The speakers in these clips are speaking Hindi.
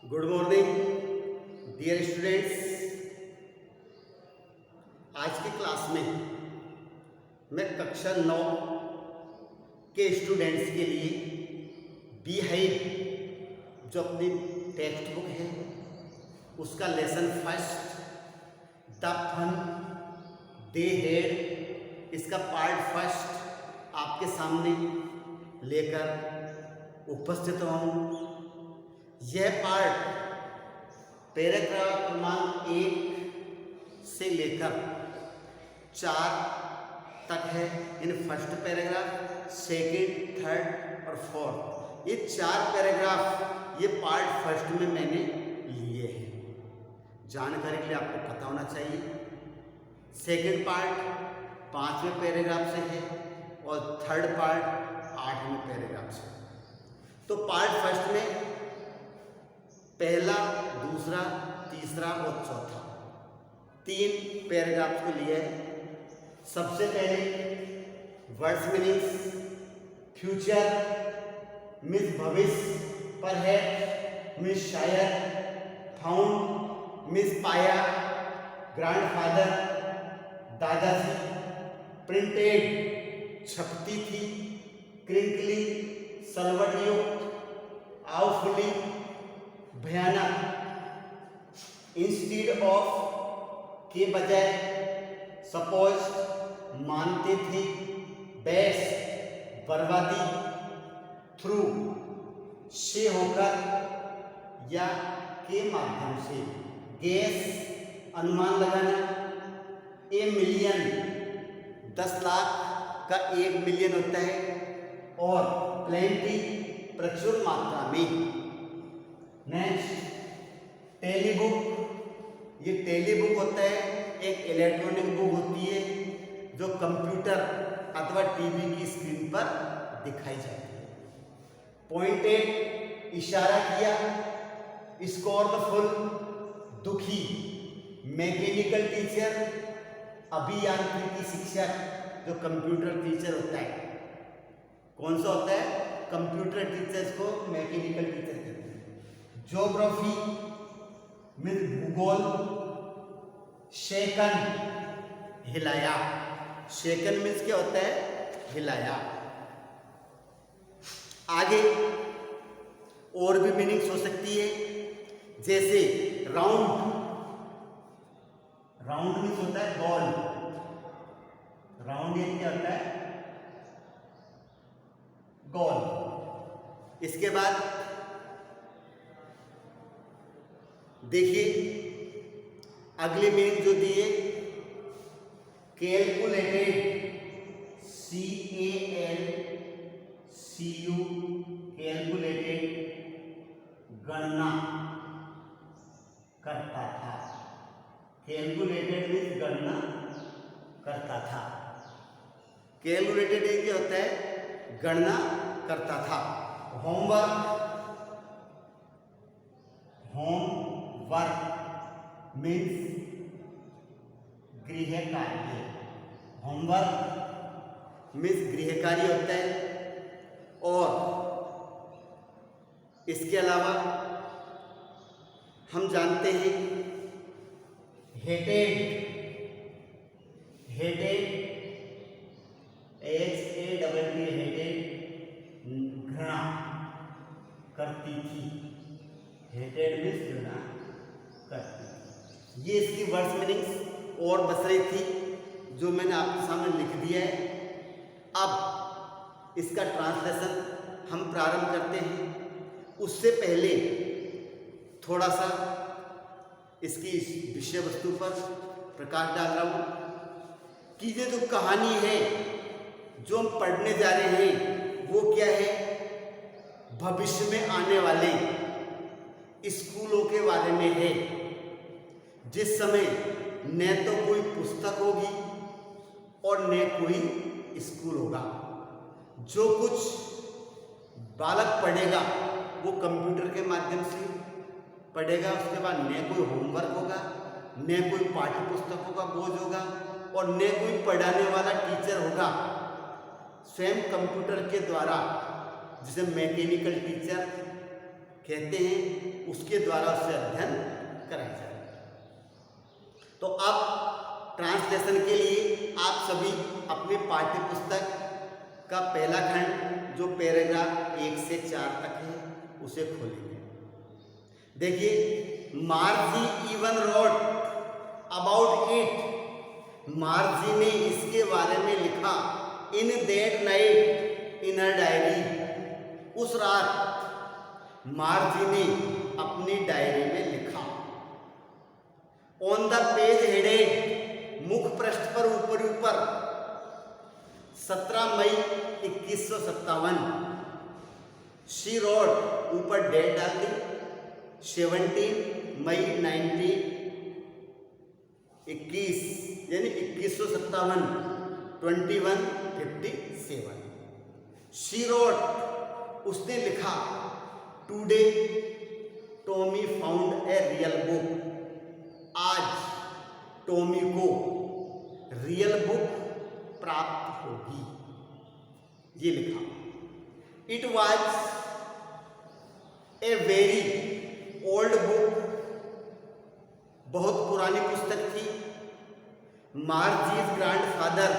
Good morning dear students. आज की क्लास में मैं कक्षा 9 के स्टूडेंट्स के लिए बीहाइव जो अपनी टेक्स्ट बुक है उसका lesson first the fun they had इसका पार्ट फर्स्ट आपके सामने लेकर उपस्थित हूँ। यह पार्ट पैराग्राफ क्रमांक 1 से लेकर 4 तक है। In first paragraph, second, third और फोर्थ, ये 4 पैराग्राफ ये पार्ट फर्स्ट में मैंने लिए हैं। जानकारी के लिए आपको पता होना चाहिए। सेकंड पार्ट 5वें पैराग्राफ से है और थर्ड पार्ट 8वें पैराग्राफ से। तो पार्ट फर्स्ट में पहला, दूसरा, तीसरा और चौथा 3 पैराग्राफ को लिया है। सबसे पहले वर्ड्स मीनिंग्स, फ्यूचर मीन्स भविष्य, परहैप्स मीन्स शायद, फाउंड मीन्स पाया, ग्रैंडफादर दादाजी, प्रिंटेड छपती थी, क्रिंकली सलवटयुक्त, आवफुली भयानक, इंस्टीड ऑफ के बजाय, सपोज मानते थे, बेस्ट बर्बादी, थ्रू से होकर या के माध्यम से, गेस अनुमान लगाना, ए मिलियन 10 लाख का 1 मिलियन होता है और प्लेंटी प्रचुर मात्रा में। नेक्स्ट टेलीबुक, ये टेलीबुक होता है एक इलेक्ट्रॉनिक बुक होती है जो कंप्यूटर अथवा टीवी की स्क्रीन पर दिखाई जाती है। पॉइंटेड इशारा किया, स्कॉर्नफुल दुखी, मैकेनिकल टीचर अभियांत्रिकी शिक्षक जो कंप्यूटर टीचर होता है। कौन सा होता है? कंप्यूटर टीचर्स को मैकेनिकल टीचर कहते हैं। ज्योग्राफी मीन्स भूगोल, शेकन हिलाया, शेकन मीन्स क्या होता है? हिलाया। आगे और भी मीनिंग्स हो सकती है, जैसे राउंड, राउंड मीन्स होता है बॉल, राउंड ये क्या होता है? गोल। इसके बाद देखिए अगली मीनिंग जो दी है, कैलकुलेटेड, CALCU, कैलकुलेटेड गणना करता था, कैलकुलेटेड मीन्स गणना करता था। कैलकुलेटेड क्या होता है? गणना करता था। होमवर्क, होमवर्क मीन्स गृह कार्य, होमवर्क मीन्स गृह कार्य होता है। और इसके अलावा हम जानते हैं हेटेड, हेटेड HATT, हेटेड घृणा करती थी, हेटेड मीन्स घृणा करती थी। ये इसकी वर्ड्स मीनिंग्स और बस रही थी जो मैंने आपके सामने लिख दिया है। अब इसका ट्रांसलेशन हम प्रारंभ करते हैं। उससे पहले थोड़ा सा इसकी विषय वस्तु पर प्रकाश डाल रहा हूँ कि ये जो कहानी है जो हम पढ़ने जा रहे हैं वो क्या है? भविष्य में आने वाले स्कूलों के बारे में है, जिस समय न तो कोई पुस्तक होगी और न कोई स्कूल होगा। जो कुछ बालक पढ़ेगा वो कंप्यूटर के माध्यम से पढ़ेगा। उसके बाद न कोई होमवर्क होगा, न कोई पाठ्य पुस्तकों का बोझ होगा और न कोई पढ़ाने वाला टीचर होगा। स्वयं कंप्यूटर के द्वारा, जिसे मैकेनिकल टीचर कहते हैं, उसके द्वारा उससे अध्ययन कराया जाए। तो अब ट्रांसलेशन के लिए आप सभी अपने पाठ्य पुस्तक का पहला खंड जो पैराग्राफ 1 से 4 तक है उसे खोलेंगे। देखिए, मार्जी इवन रोट अबाउट इट, मार्जी ने इसके बारे में लिखा, in that night in her diary, उस रात मार्जी ने अपनी डायरी में लिखा। ऑन द पेज हेडेड, मुख पृष्ठ पर ऊपर 17 मई 2157, शी रोट, ऊपर डेट डाल दी, 17 मई 1921 यानी 2157, 2157। शी रोट, उसने लिखा, today Tommy found a real book, आज टॉमी को रियल बुक प्राप्त होगी, ये लिखा। It was a very old book, बहुत पुरानी पुस्तक थी। Margie's grandfather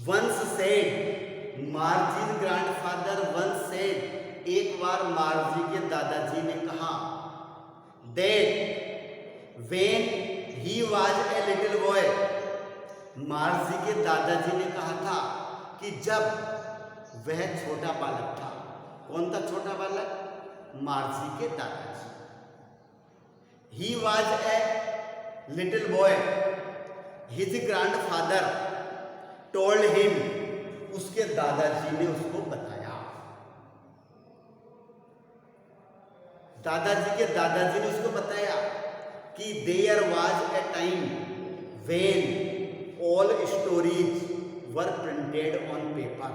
once said, Margie's grandfather once said, एक बार मार्जी के दादाजी ने कहा, that when he was a little boy, Margie के दादाजी ने कहा था कि जब वह छोटा बालक था। कौन था छोटा बालक? मार्जी के दादाजी। ही was a little boy, his grandfather told him, उसके दादाजी ने उसको बताया, दादाजी के दादाजी ने उसको बताया कि there was a time when all stories were printed on paper.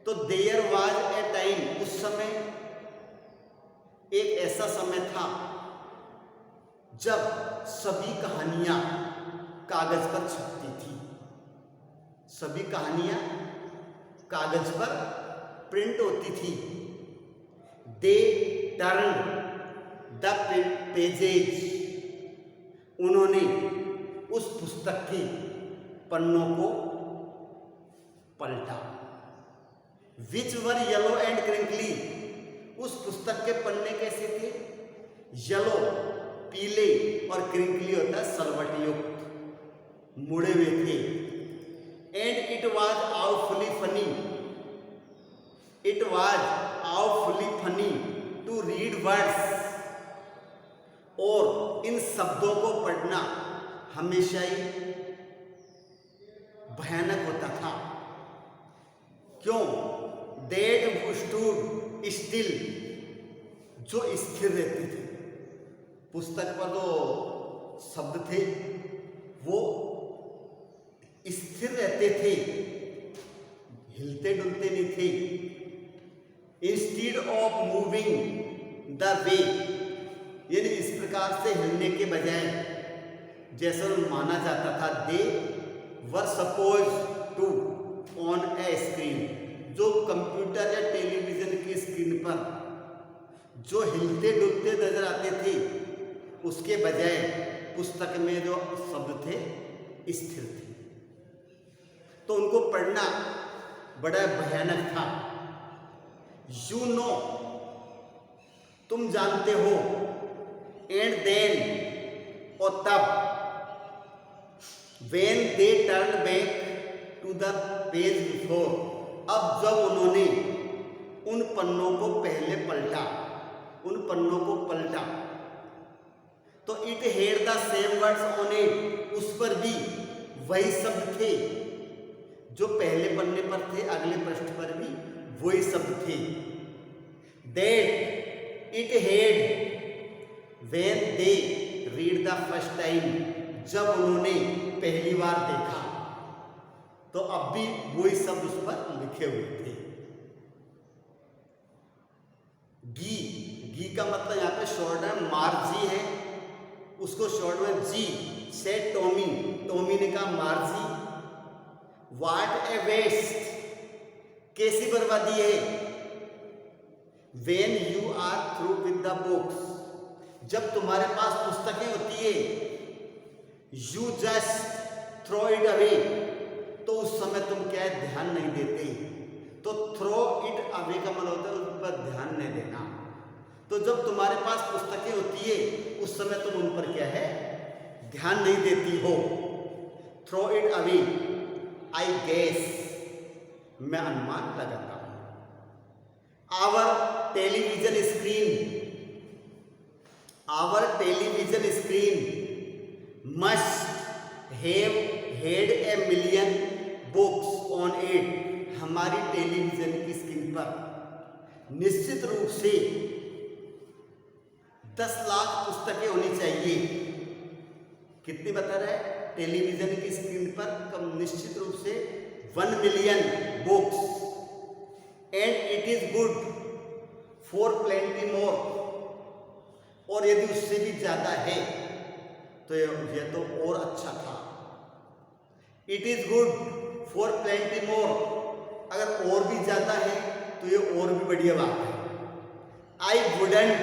तो देयर वाज ए टाइम, उस समय एक ऐसा समय था जब सभी कहानियां कागज पर छपती थी, सभी कहानियां कागज पर प्रिंट होती थी। दे टर्न द पेजेज, उन्होंने उस पुस्तक के पन्नों को पलटा। विच वर येलो एंड क्रिंकली, उस पुस्तक के पन्ने कैसे थे? येलो, पीले, और क्रिंकली होता है सलवट युक्त, मुड़े हुए थे। And it was awfully funny, it was awfully funny to read words, और इन शब्दों को पढ़ना हमेशा ही भयानक होता था। क्यों? दैट स्टूड स्टिल, जो स्थिर रहते थे। पुस्तक पर जो शब्द थे वो स्थिर रहते थे, हिलते डुलते नहीं थे। Instead of moving the way, यानी इस प्रकार से हिलने के बजाय जैसा माना जाता था, they were supposed to on a screen, जो कंप्यूटर या टेलीविजन की स्क्रीन पर जो हिलते डुलते नजर आते थे, उसके बजाय पुस्तक में जो शब्द थे स्थिर थे। तो उनको पढ़ना बड़ा भयानक था। यू नो, तुम जानते हो। एंड देन, और तब। When they turn back to the page before, अब जब उन्होंने उन पन्नों को पहले पलटा, उन पन्नों को पलटा, तो it head the same words on it, उस पर भी वही शब्द थे जो पहले पन्ने पर थे, अगले पृष्ठ पर भी वही शब्द थे। That it head when they read the first time, जब उन्होंने पहली बार देखा तो अब भी वही शब्द उस पर लिखे हुए थे। गी का मतलब यहाँ पे शॉर्ट है, मार्जी है, उसको शॉर्ट में जी से टॉमी, टॉमी ने कहा मार्जी, व्हाट ए वेस्ट, कैसी बर्बादी है। When you are through with the books, जब तुम्हारे पास पुस्तकें होती है, you just throw it away, तो उस समय तुम क्या है, ध्यान नहीं देते। तो थ्रो इट अवे का मतलब होता है उन पर ध्यान नहीं देना। तो जब तुम्हारे पास पुस्तकें होती है उस समय तुम उन पर क्या है, ध्यान नहीं देती हो। Throw it away, I guess, मैं अनुमान लगाता हूं। Our television screen must have had a million books on it, हमारी टेलीविजन की स्क्रीन पर निश्चित रूप से 10 लाख पुस्तकें होनी चाहिए। कितनी बता रहा है, टेलीविजन की स्क्रीन पर कम निश्चित रूप से 1 million books, and it is good for plenty more, और यदि उससे भी ज्यादा है तो यह तो और अच्छा था। It is good for plenty more, अगर और भी ज्यादा है तो ये और भी बढ़िया बात है। I wouldn't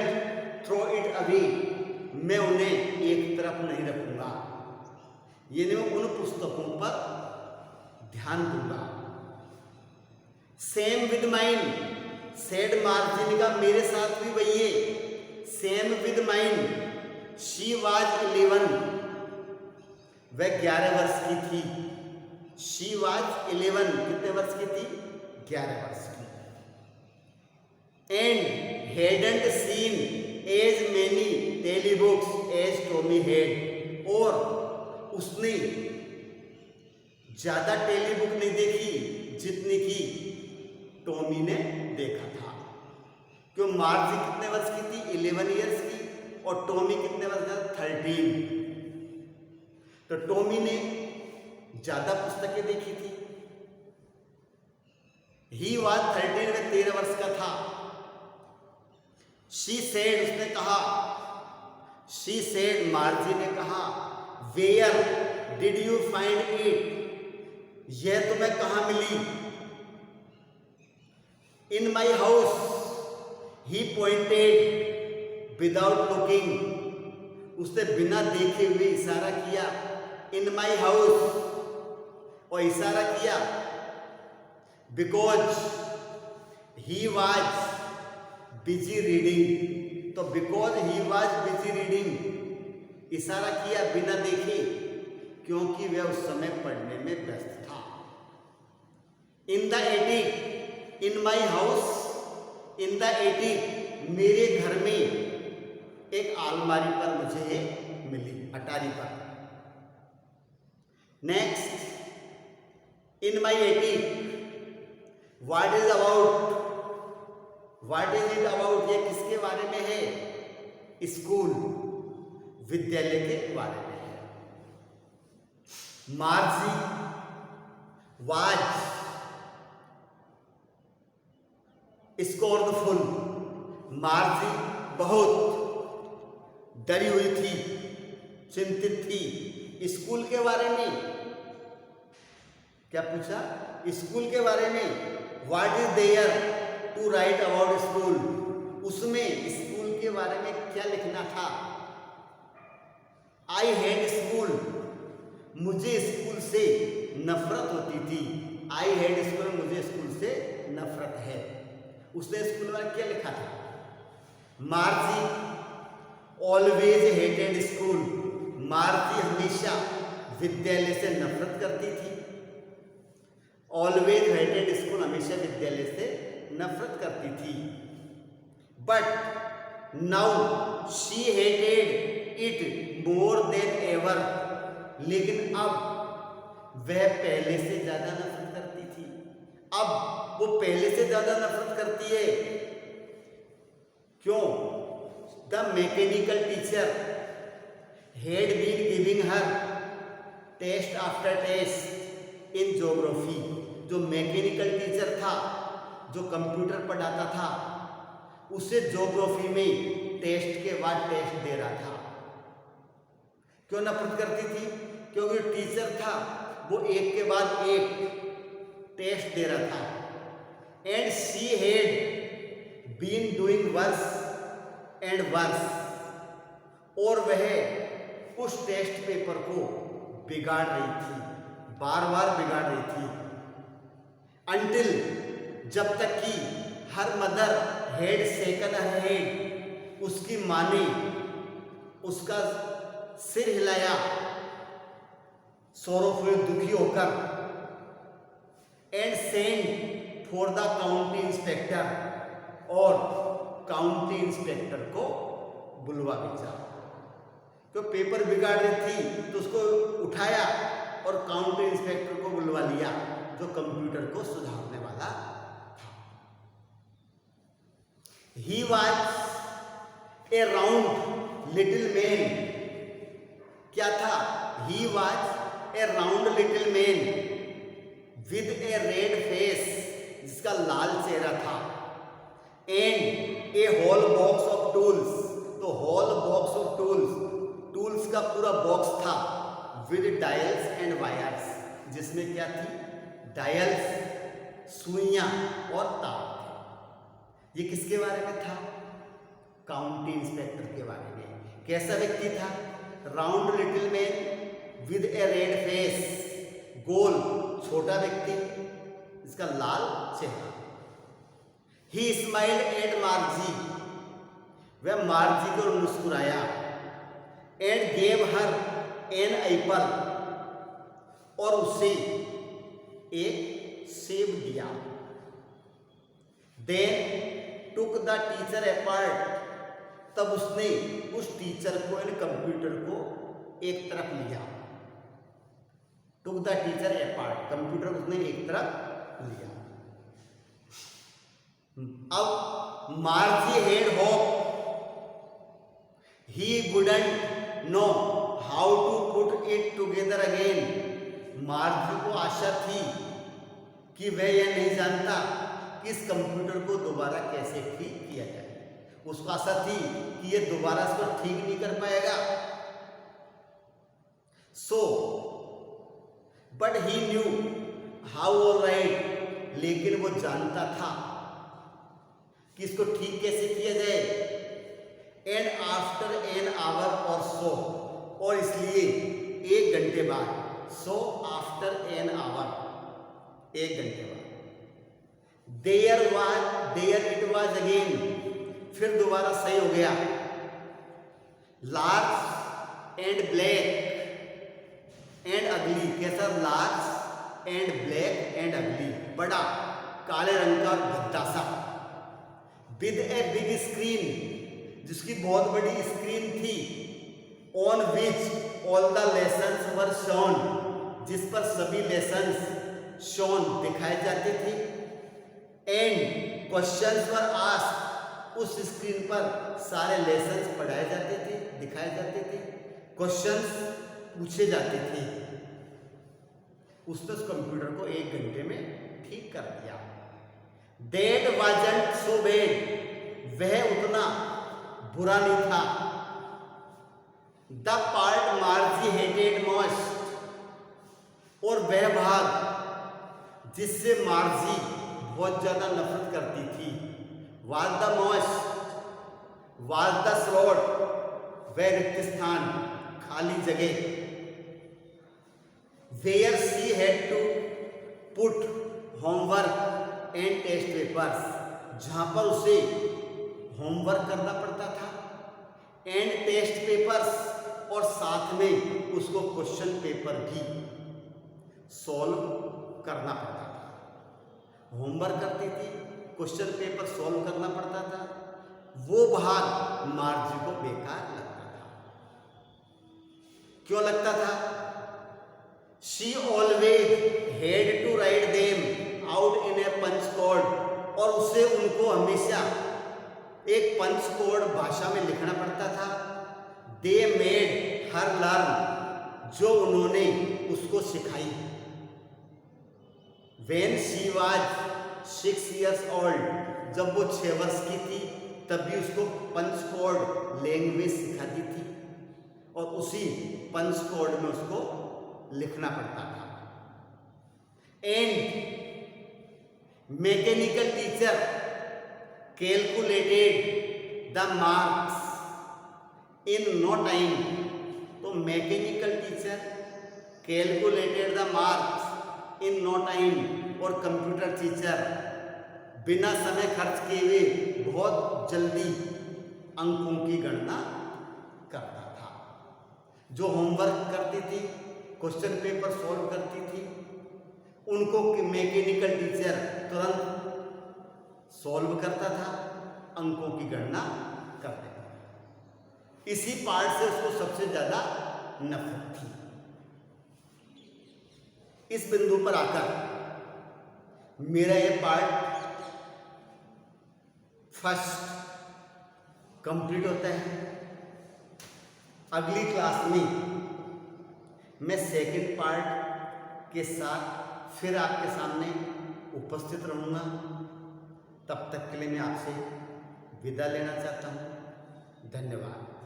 throw it away, मैं उन्हें एक तरफ नहीं रखूंगा, यानी मैं उन पुस्तकों पर ध्यान दूंगा। Same with mine, said margin का मेरे साथ भी वही है। Same with mine, she was 11, वह 11 वर्ष की थी। शी वाज 11, कितने वर्ष की थी, 11 वर्ष की। And hadn't seen as many tele books as Tommy had, और उसने ज्यादा टेली बुक नहीं देखी जितनी की टॉमी ने देखा था। क्यों, मार्जी कितने वर्ष की थी, 11 ईयर्स की, और टॉमी कितने वर्ष का, 13। तो टॉमी ने ज्यादा पुस्तकें देखी थी। ही वाज 13, वह 13 वर्ष का था। शी सेड, उसने कहा। शी सेड, मार्जी ने कहा। Where did you find it, यह तुम्हें कहां मिली। In my house, he pointed without looking, उसने बिना देखे हुए इशारा किया। इन माई हाउस, और इशारा किया। Because he was busy reading, तो because he was busy reading, इशारा किया बिना देखे, क्योंकि वह उस समय पढ़ने में व्यस्त था। In the attic, in my house, in the attic, मेरे घर में एक अलमारी पर मुझे मिली, अटारी पर। Next, in my attic, what is about, what is it about, ये किसके बारे में है, स्कूल, विद्यालय के बारे में है। मार्जी वाज स्कॉर्नफुल, मार्जी बहुत डरी हुई थी, चिंतित थी। स्कूल के बारे में क्या पूछा, स्कूल के बारे में। What is there to write about school, उसमें स्कूल के बारे में क्या लिखना था। आई हेट स्कूल, मुझे स्कूल से नफरत होती थी। आई हेट स्कूल, मुझे स्कूल से नफरत है। उसने स्कूल में क्या लिखा था। Margie always hated school, Margie हमेशा विद्यालय से नफरत करती थी। ऑलवेज हेटेड स्कूल, हमेशा विद्यालय से नफरत करती थी। But now she hated it more than ever, लेकिन अब वह पहले से ज्यादा नफरत करती थी। अब वो पहले से ज्यादा नफरत करती है। क्यों, the mechanical teacher had been giving her test after test in geography, जो मैकेनिकल टीचर था, जो कंप्यूटर पढ़ाता था, उसे ज्योग्राफी में टेस्ट के बाद टेस्ट दे रहा था। क्यों नफरत करती थी, क्योंकि टीचर था वो एक के बाद एक टेस्ट दे रहा था। And she had been doing worse and worse, और वह उस टेस्ट पेपर को बिगाड़ रही थी, बार बार बिगाड़ रही थी। अंटिल, जब तक कि हर मदर हेड शेकन हर हेड, उसकी माँ ने उसका सिर हिलाया सोरोफुल, दुखी होकर, and send for the county inspector, और काउंटी इंस्पेक्टर को बुलवा भेजा। तो पेपर बिगाड़ रही थी तो उसको उठाया और काउंटी इंस्पेक्टर को बुलवा लिया, जो कंप्यूटर को सुधारने वाला था। He was a round little man, क्या था? He was a round little man with a red face, जिसका लाल चेहरा था, and a whole box of tools, तो whole box of tools, tools का पूरा बॉक्स था, विद डायल्स एंड वायर्स, जिसमें क्या थी? डायल्स, सुइयां और तार थे। ये किसके बारे में था? काउंटी इंस्पेक्टर के बारे में। कैसा व्यक्ति था? Round little man with a red face, गोल छोटा व्यक्ति, इसका लाल चेहरा। ही स्माइल्ड एट मार्जी, वह मार्जी को मुस्कुराया, and gave her an apple, और उसे एक सेब दिया। Then took the teacher apart, तब उसने उस टीचर को यानी कंप्यूटर को एक तरफ लिया। Took the teacher apart, computer उसने एक तरफ लिया। अब Margie had hope he wouldn't know how to put it together again, Margie को आशा थी कि वह यह नहीं जानता कि इस कंप्यूटर को दोबारा कैसे ठीक किया जाए। उसको आशा थी कि यह दोबारा इसको ठीक नहीं कर पाएगा। So but he knew how alright, लेकिन वो जानता था कि इसको ठीक कैसे किया जाए। एंड आफ्टर एन आवर और सो, और इसलिए 1 घंटे बाद, सो आफ्टर एन आवर, 1 घंटे बाद, देयर इट वाज अगेन, फिर दोबारा सही हो गया। लार्ज एंड ब्लैक एंड अगली, कैसा? लार्ज एंड ब्लैक एंड अगली, बड़ा काले रंग का और भद्दा सा। विद ए बिग स्क्रीन, जिसकी बहुत बड़ी स्क्रीन थी। On which all the lessons were shown, जिस पर सभी लेसन्स शोन दिखाए जाते थे। एंड क्वेश्चंस वर आस्क्ड, उस स्क्रीन पर सारे लेसन्स पढ़ाए जाते थे, दिखाए जाते थे, क्वेश्चंस पूछे जाते थे। उसने उस कंप्यूटर को 1 घंटे में ठीक कर दिया। That wasn't so bad, वह उतना बुरा नहीं था। The part Margie hated most, और वह भाग जिससे मार्जी बहुत ज्यादा नफरत करती थी। Was the most, was the slot, वह रिक्त स्थान, खाली जगह। Where she had to put homework and test papers, जहां पर उसे होमवर्क करना पड़ता था, एंड टेस्ट पेपर्स, और साथ में उसको क्वेश्चन पेपर भी सॉल्व करना पड़ता था। होमवर्क करती थी, क्वेश्चन पेपर सॉल्व करना पड़ता था। वो भाग मार्जी को बेकार लगता था। क्यों लगता था? She always had to write them out in a punch code, और उसे उनको हमेशा एक पंच कोड भाषा में लिखना पड़ता था। दे मेड हर लर्न, जो उन्होंने उसको सिखाई। When she was 6 years old, जब वो 6 वर्ष की थी तब भी उसको पंच कोड लैंग्वेज सिखाती थी, और उसी पंच कोड में उसको लिखना पड़ता था। And mechanical teacher calculated the marks in no time. तो mechanical teacher calculated the marks in no time और कंप्यूटर टीचर बिना समय खर्च किए हुए बहुत जल्दी अंकों की गणना करता था। जो होमवर्क करती थी, क्वेश्चन पेपर सॉल्व करती थी, उनको मैकेनिकल टीचर तुरंत सॉल्व करता था, अंकों की गणना कर देता था। इसी पार्ट से उसको सबसे ज्यादा नफरत थी। इस बिंदु पर आकर मेरा यह पार्ट फर्स्ट कंप्लीट होता है। अगली क्लास में मैं सेकंड पार्ट के साथ फिर आपके सामने उपस्थित रहूँगा। तब तक के लिए मैं आपसे विदा लेना चाहता हूँ। धन्यवाद।